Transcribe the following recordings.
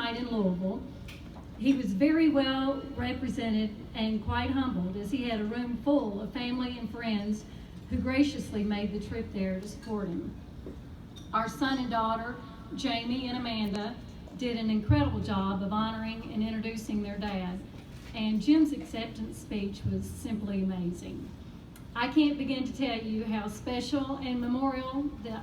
night in Louisville. He was very well represented and quite humbled, as he had a room full of family and friends who graciously made the trip there to support him. Our son and daughter, Jamie and Amanda, did an incredible job of honoring and introducing their dad, and Jim's acceptance speech was simply amazing. I can't begin to tell you how special and memorable the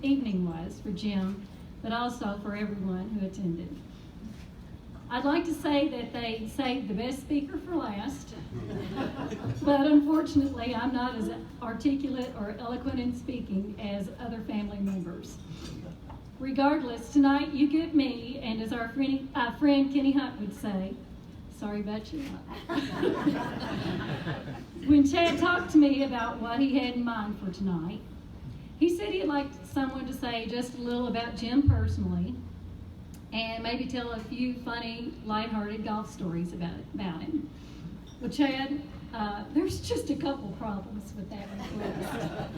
evening was for Jim, but also for everyone who attended. I'd like to say that they saved the best speaker for last, but unfortunately I'm not as articulate or eloquent in speaking as other family members. Regardless, tonight you get me, and as our friend Kenny Hunt would say, sorry about you. When Chad talked to me about what he had in mind for tonight, he said he'd like someone to say just a little about Jim personally, and maybe tell a few funny, lighthearted golf stories about him. Well, Chad, there's just a couple problems with that request.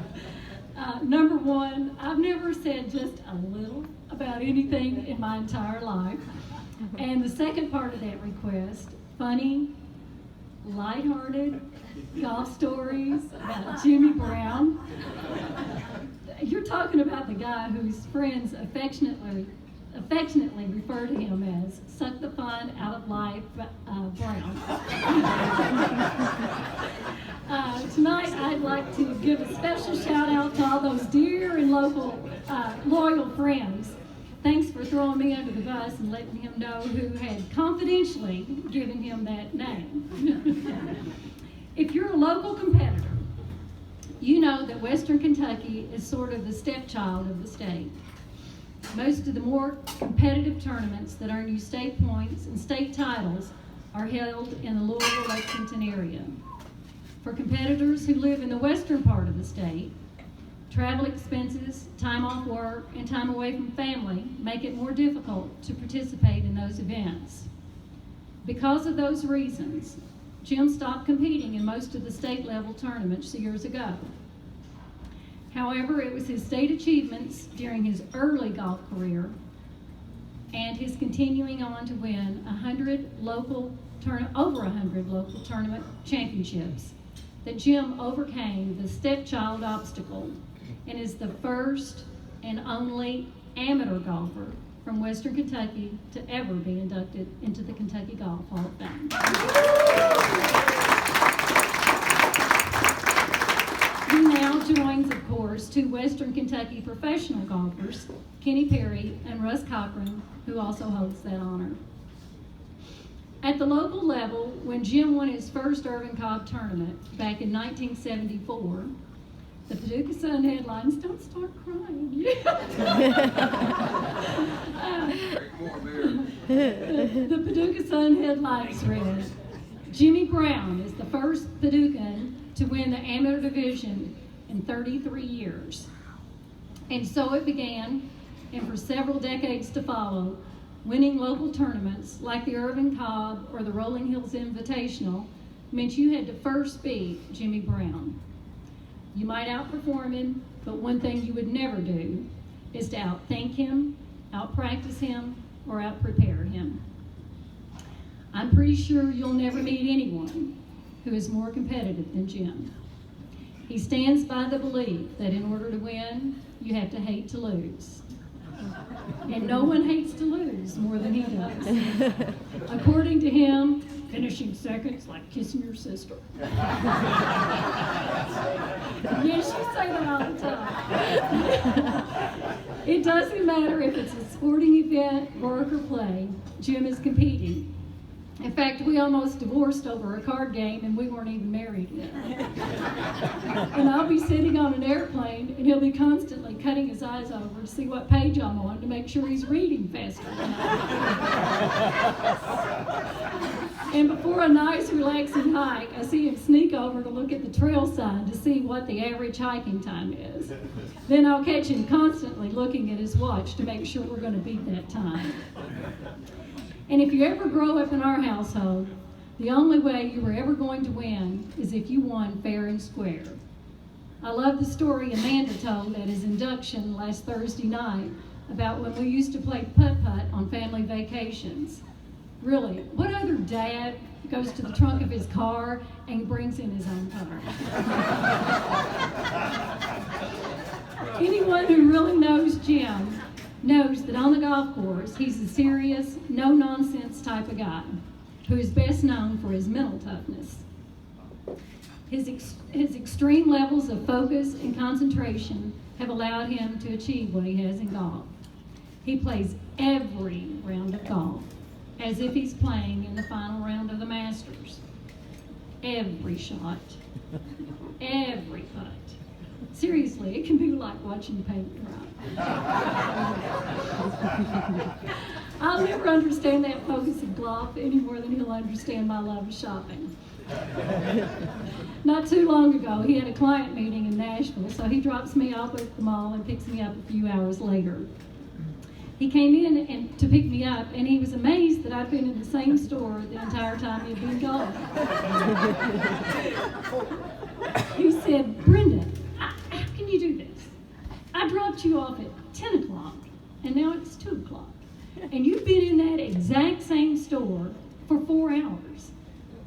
Number one, I've never said just a little about anything in my entire life. And the second part of that request, funny, lighthearted golf stories about Jimmy Brown. You're talking about the guy whose friends affectionately refer to him as Suck the Fun Out of Life Brown. Tonight I'd like to give a special shout out to all those dear and loyal friends. Thanks for throwing me under the bus and letting him know who had confidentially given him that name. If you're a local competitor, you know that Western Kentucky is sort of the stepchild of the state. Most of the more competitive tournaments that earn you state points and state titles are held in the Louisville-Lexington area. For competitors who live in the western part of the state, travel expenses, time off work, and time away from family make it more difficult to participate in those events. Because of those reasons, Jim stopped competing in most of the state-level tournaments years ago. However, it was his state achievements during his early golf career and his continuing on to win over 100 local tournament championships that Jim overcame the stepchild obstacle and is the first and only amateur golfer from Western Kentucky to ever be inducted into the Kentucky Golf Hall of Fame. He now joins, of course, two Western Kentucky professional golfers, Kenny Perry and Russ Cochran, who also holds that honor. At the local level, when Jim won his first Irvin Cobb tournament back in 1974, the Paducah Sun headlines, don't start crying. The Paducah Sun headlines read, Jimmy Brown is the first Paducahan to win the amateur division in 33 years. And so it began, and for several decades to follow, winning local tournaments like the Irvin Cobb or the Rolling Hills Invitational meant you had to first beat Jimmy Brown. You might outperform him, but one thing you would never do is to outthink him, outpractice him, or outprepare him. I'm pretty sure you'll never meet anyone who is more competitive than Jim. He stands by the belief that in order to win, you have to hate to lose. And no one hates to lose more than he does. According to him, finishing second's like kissing your sister. Yes, you say that all the time. It doesn't matter if it's a sporting event, work, or play, Jim is competing. In fact, we almost divorced over a card game and we weren't even married yet. And I'll be sitting on an airplane and he'll be constantly cutting his eyes over to see what page I'm on to make sure he's reading faster than I am. And before a nice relaxing hike, I see him sneak over to look at the trail sign to see what the average hiking time is. Then I'll catch him constantly looking at his watch to make sure we're going to beat that time. And if you ever grow up in our household, the only way you were ever going to win is if you won fair and square. I love the story Amanda told at his induction last Thursday night about when we used to play putt-putt on family vacations. Really, what other dad goes to the trunk of his car and brings in his own putter? Anyone who really knows Jim knows that on the golf course, he's a serious, no-nonsense type of guy who is best known for his mental toughness. His extreme levels of focus and concentration have allowed him to achieve what he has in golf. He plays every round of golf as if he's playing in the final round of the Masters. Every shot, every putt. Seriously, it can be like watching paint dry. I'll never understand that focus of golf any more than he'll understand my love of shopping. Not too long ago, he had a client meeting in Nashville, so he drops me off at the mall and picks me up a few hours later. He came in to pick me up, and he was amazed that I'd been in the same store the entire time he'd been gone. He said, "Brenda, how can you do this? I dropped you off at 10 o'clock, and now it's 2 o'clock. And you've been in that exact same store for 4 hours.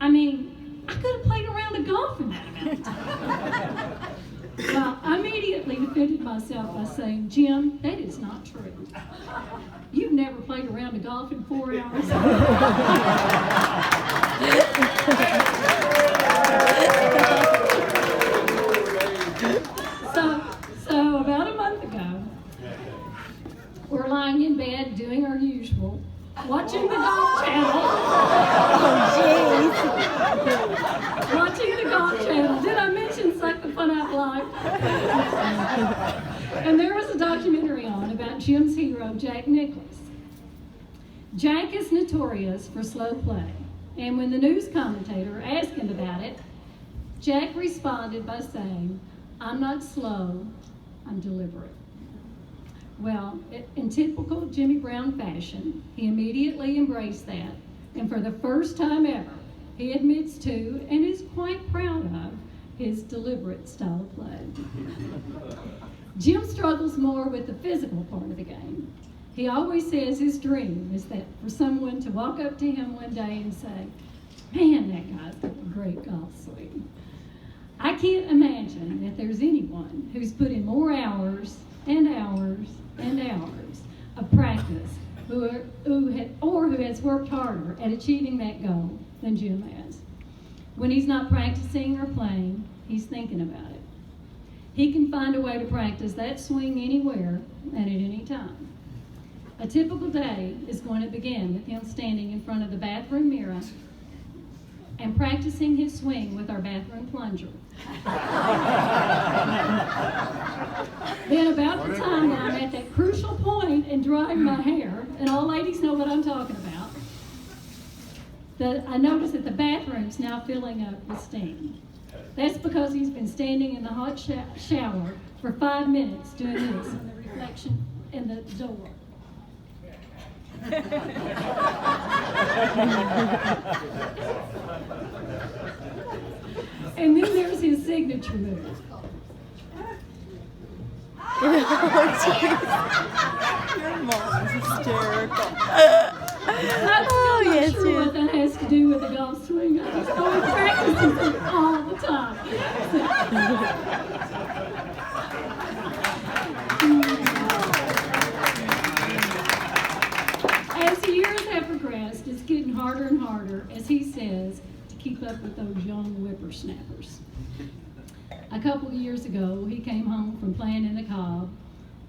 I mean, I could have played a round of golf in that amount of time." Well, I immediately defended myself by saying, "Jim, that is not true. You've never played a round of golf in 4 hours." So about a month ago, we're lying in bed doing our usual, watching the Golf Channel. Watching the Golf Channel. Did I mention Suck the Fun Out Live? And there was a documentary on about Jim's hero, Jack Nicklaus. Jack is notorious for slow play, and when the news commentator asked him about it, Jack responded by saying, "I'm not slow, I'm deliberate." Well, in typical Jimmy Brown fashion, he immediately embraced that, and for the first time ever, he admits to and is quite proud of his deliberate style of play. Jim struggles more with the physical part of the game. He always says his dream is that for someone to walk up to him one day and say, "Man, that guy's got a great golf swing." I can't imagine that there's anyone who's put in more hours and hours and hours of practice who has worked harder at achieving that goal than Jim has. When he's not practicing or playing, he's thinking about it. He can find a way to practice that swing anywhere and at any time. A typical day is going to begin with him standing in front of the bathroom mirror and practicing his swing with our bathroom plunger. Then about the time that I'm at that crucial point in drying my hair, and all ladies know what I'm talking about, that I notice that the bathroom's now filling up with steam. That's because he's been standing in the hot shower for 5 minutes doing this in the reflection in the door. And then there's his signature move. Your mom's hysterical. I'm not sure what that has to do with the golf swing. I just know he practices it all the time. As the years have progressed, it's getting harder and harder, as he says, to keep up with those young whippersnappers. A couple of years ago, he came home from playing in the Cobb,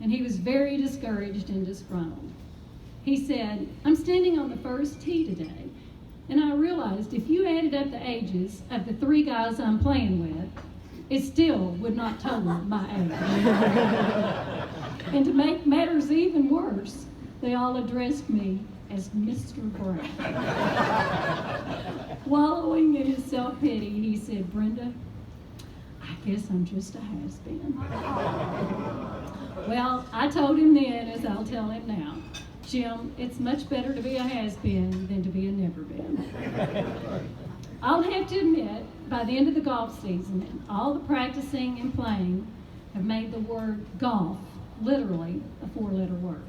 and he was very discouraged and disgruntled. He said, "I'm standing on the first tee today, and I realized if you added up the ages of the 3 guys I'm playing with, it still would not total my age." And to make matters even worse, they all addressed me as Mr. Brown. Wallowing in his self-pity, he said, "Brenda, I guess I'm just a has-been." Well, I told him then, as I'll tell him now, "Jim, it's much better to be a has-been than to be a never-been." I'll have to admit, by the end of the golf season, all the practicing and playing have made the word golf literally a four-letter word.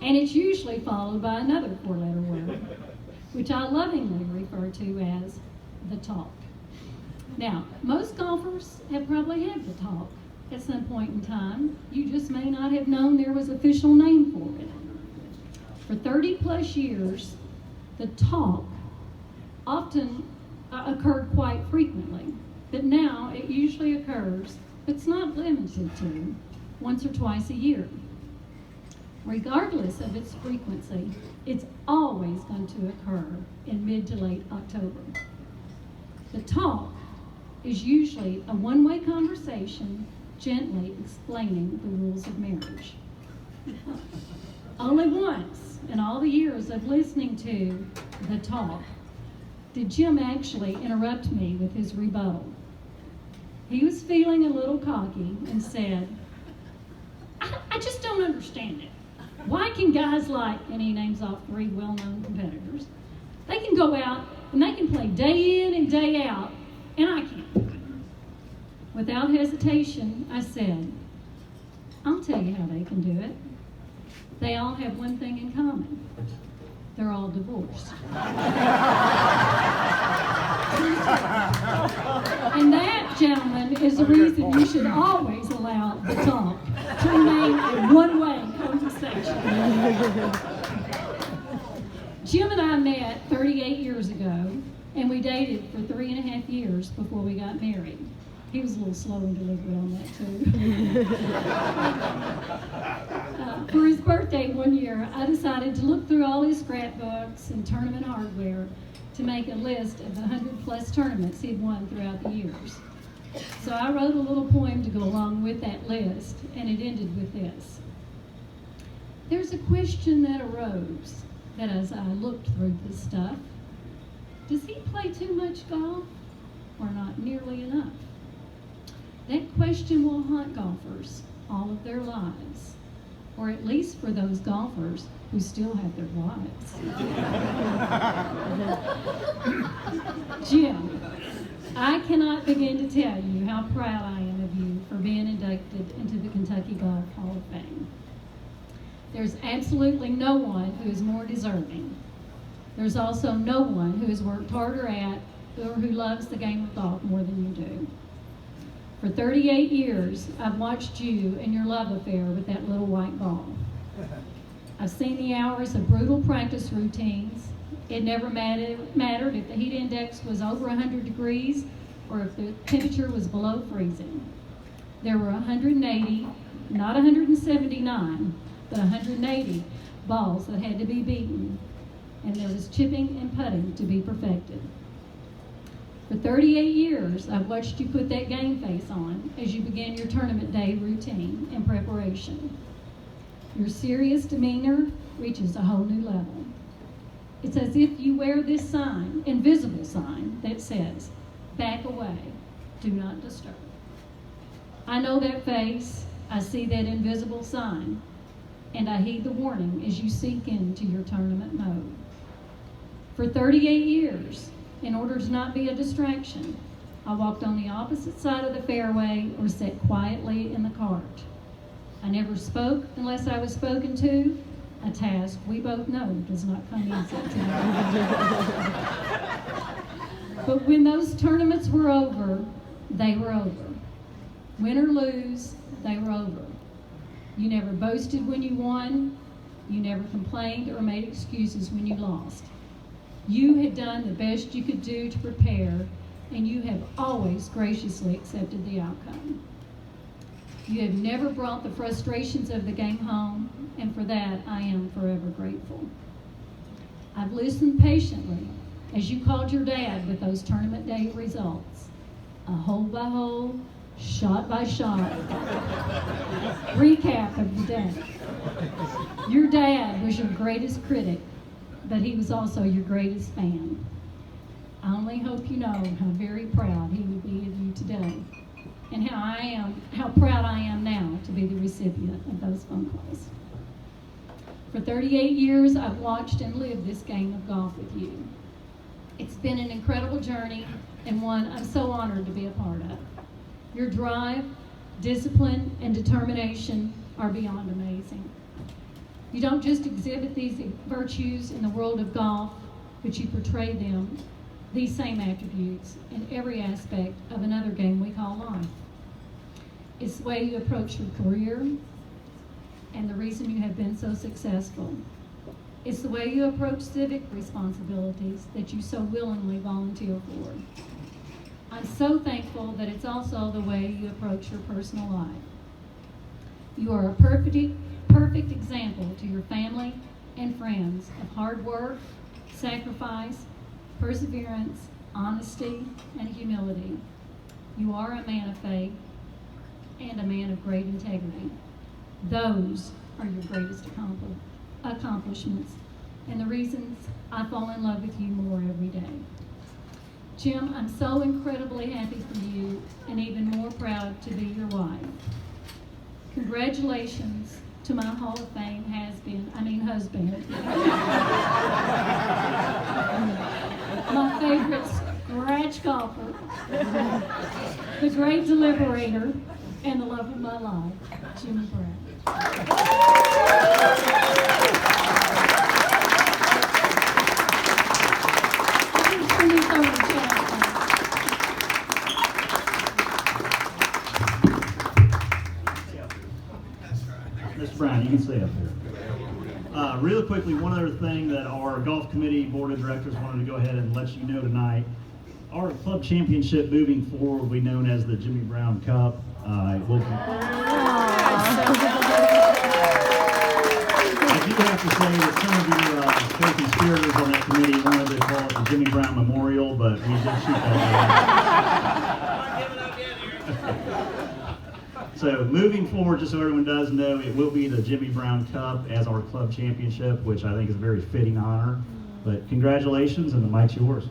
And it's usually followed by another four-letter word, which I lovingly refer to as the talk. Now, most golfers have probably had the talk at some point in time. You just may not have known there was an official name for it. For 30 plus years, the talk often occurred quite frequently, but now it usually occurs, but it's not limited to, once or twice a year. Regardless of its frequency, it's always going to occur in mid to late October. The talk is usually a one-way conversation gently explaining the rules of marriage. Only once in all the years of listening to the talk did Jim actually interrupt me with his rebuttal. He was feeling a little cocky and said, I just don't understand it. Why can guys like, and he names off 3 well-known competitors, they can go out and they can play day in and day out, and I can't. Without hesitation, I said, I'll tell you how they can do it. They all have one thing in common. They're all divorced. And that, gentlemen, is the reason you should always allow the talk to remain a one-way conversation. Jim and I met 38 years ago, and we dated for 3.5 years before we got married. He was a little slow in delivery on that, too. For his birthday one year, I decided to look through all his scrapbooks and tournament hardware to make a list of the 100-plus tournaments he'd won throughout the years. So I wrote a little poem to go along with that list, and it ended with this. There's a question that arose that as I looked through this stuff. Does he play too much golf or not nearly enough? That question will haunt golfers all of their lives, or at least for those golfers who still have their wives. Jim, I cannot begin to tell you how proud I am of you for being inducted into the Kentucky Golf Hall of Fame. There's absolutely no one who is more deserving. There's also no one who has worked harder at or who loves the game of golf more than you do. For 38 years, I've watched you and your love affair with that little white ball. I've seen the hours of brutal practice routines. It never mattered if the heat index was over 100 degrees or if the temperature was below freezing. There were 180, not 179, but 180 balls that had to be beaten, and there was chipping and putting to be perfected. For 38 years, I've watched you put that game face on as you began your tournament day routine and preparation. Your serious demeanor reaches a whole new level. It's as if you wear this sign, invisible sign, that says, back away, do not disturb. I know that face, I see that invisible sign, and I heed the warning as you sink into your tournament mode. For 38 years, in order to not be a distraction, I walked on the opposite side of the fairway or sat quietly in the cart. I never spoke unless I was spoken to, a task we both know does not come easy to me. But when those tournaments were over, they were over. Win or lose, they were over. You never boasted when you won. You never complained or made excuses when you lost. You had done the best you could do to prepare, and you have always graciously accepted the outcome. You have never brought the frustrations of the game home, and for that I am forever grateful. I've listened patiently as you called your dad with those tournament day results, a hole by hole, shot by shot recap of the day. Your dad was your greatest critic, but he was also your greatest fan. I only hope you know how very proud he would be of you today, and how proud I am now to be the recipient of those phone calls. For 38 years, I've watched and lived this game of golf with you. It's been an incredible journey and one I'm so honored to be a part of. Your drive, discipline, and determination are beyond amazing. You don't just exhibit these virtues in the world of golf, but you portray them, these same attributes, in every aspect of another game we call life. It's the way you approach your career and the reason you have been so successful. It's the way you approach civic responsibilities that you so willingly volunteer for. I'm so thankful that it's also the way you approach your personal life. You are a perfect example to your family and friends of hard work, sacrifice, perseverance, honesty, and humility. You are a man of faith and a man of great integrity. Those are your greatest accomplishments and the reasons I fall in love with you more every day. Jim, I'm so incredibly happy for you and even more proud to be your wife. Congratulations to my Hall of Fame husband. My favorite scratch golfer, the great deliberator, and the love of my life, Jimmy Brown. Mr. Brown, you can stay up here. Really quickly, one other thing that our golf committee board of directors wanted to go ahead and let you know tonight. Our club championship moving forward will be known as the Jimmy Brown Cup. I do have to say that some of your co-conspirators on that committee wanted to call it the Jimmy Brown Memorial, but we did shoot that down. So moving forward, just so everyone does know, it will be the Jimmy Brown Cup as our club championship, which I think is a very fitting honor. But congratulations, and the mic's yours.